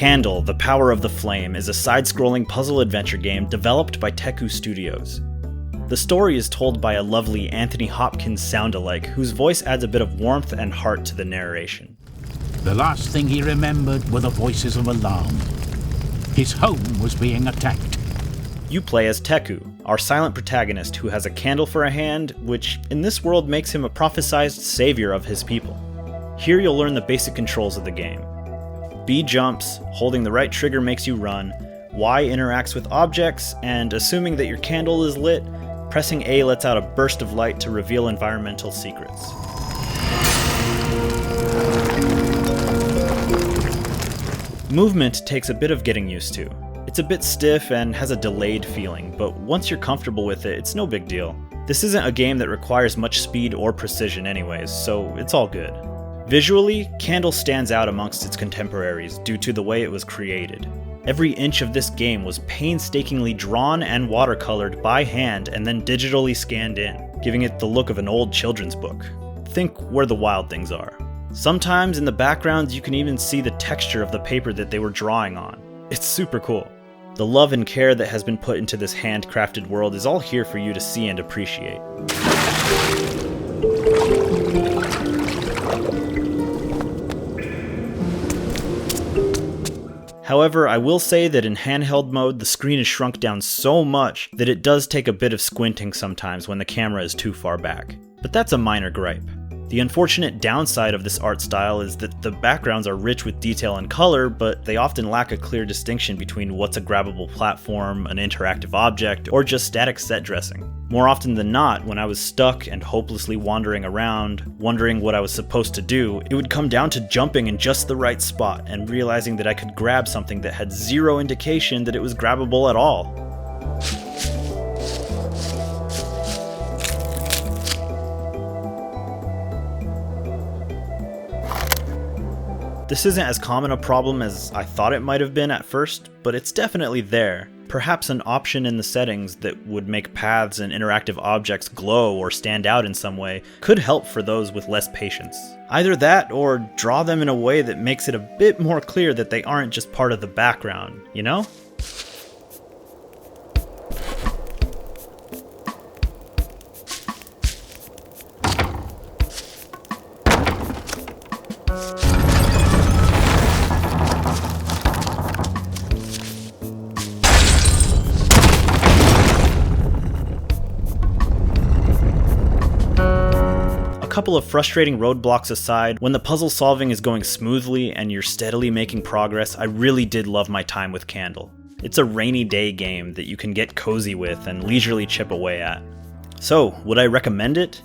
Candle: The Power of the Flame is a side-scrolling puzzle adventure game developed by Teku Studios. The story is told by a lovely Anthony Hopkins sound-alike whose voice adds a bit of warmth and heart to the narration. The last thing he remembered were the voices of alarm. His home was being attacked. You play as Teku, our silent protagonist who has a candle for a hand, which in this world makes him a prophesized savior of his people. Here you'll learn the basic controls of the game. B jumps, holding the right trigger makes you run, Y interacts with objects, and assuming that your candle is lit, pressing A lets out a burst of light to reveal environmental secrets. Movement takes a bit of getting used to. It's a bit stiff and has a delayed feeling, but once you're comfortable with it, it's no big deal. This isn't a game that requires much speed or precision anyways, so it's all good. Visually, Candle stands out amongst its contemporaries due to the way it was created. Every inch of this game was painstakingly drawn and watercolored by hand and then digitally scanned in, giving it the look of an old children's book. Think Where the Wild Things Are. Sometimes in the backgrounds you can even see the texture of the paper that they were drawing on. It's super cool. The love and care that has been put into this handcrafted world is all here for you to see and appreciate. However, I will say that in handheld mode, the screen is shrunk down so much that it does take a bit of squinting sometimes when the camera is too far back. But that's a minor gripe. The unfortunate downside of this art style is that the backgrounds are rich with detail and color, but they often lack a clear distinction between what's a grabbable platform, an interactive object, or just static set dressing. More often than not, when I was stuck and hopelessly wandering around, wondering what I was supposed to do, it would come down to jumping in just the right spot and realizing that I could grab something that had zero indication that it was grabbable at all. This isn't as common a problem as I thought it might have been at first, but it's definitely there. Perhaps an option in the settings that would make paths and interactive objects glow or stand out in some way could help for those with less patience. Either that or draw them in a way that makes it a bit more clear that they aren't just part of the background, you know? A couple of frustrating roadblocks aside, when the puzzle solving is going smoothly and you're steadily making progress, I really did love my time with Candle. It's a rainy day game that you can get cozy with and leisurely chip away at. So, would I recommend it?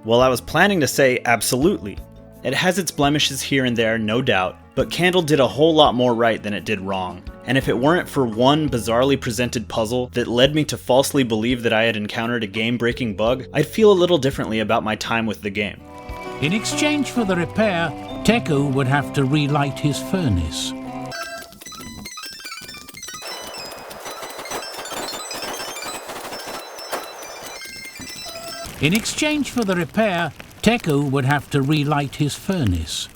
Well, I was planning to say absolutely. It has its blemishes here and there, no doubt, but Candle did a whole lot more right than it did wrong. And if it weren't for one bizarrely presented puzzle that led me to falsely believe that I had encountered a game-breaking bug, I'd feel a little differently about my time with the game. In exchange for the repair, Teku would have to relight his furnace. In exchange for the repair, Teku would have to relight his furnace.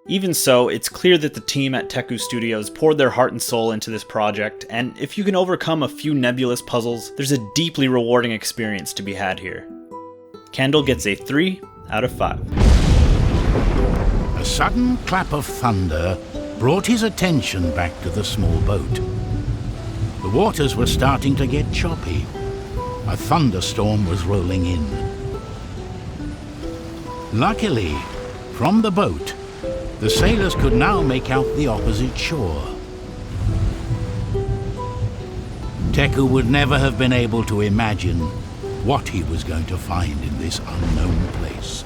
Even so, it's clear that the team at Teku Studios poured their heart and soul into this project, and if you can overcome a few nebulous puzzles, there's a deeply rewarding experience to be had here. Candle gets a 3 out of 5. A sudden clap of thunder brought his attention back to the small boat. The waters were starting to get choppy. A thunderstorm was rolling in. Luckily, from the boat, the sailors could now make out the opposite shore. Teku would never have been able to imagine what he was going to find in this unknown place.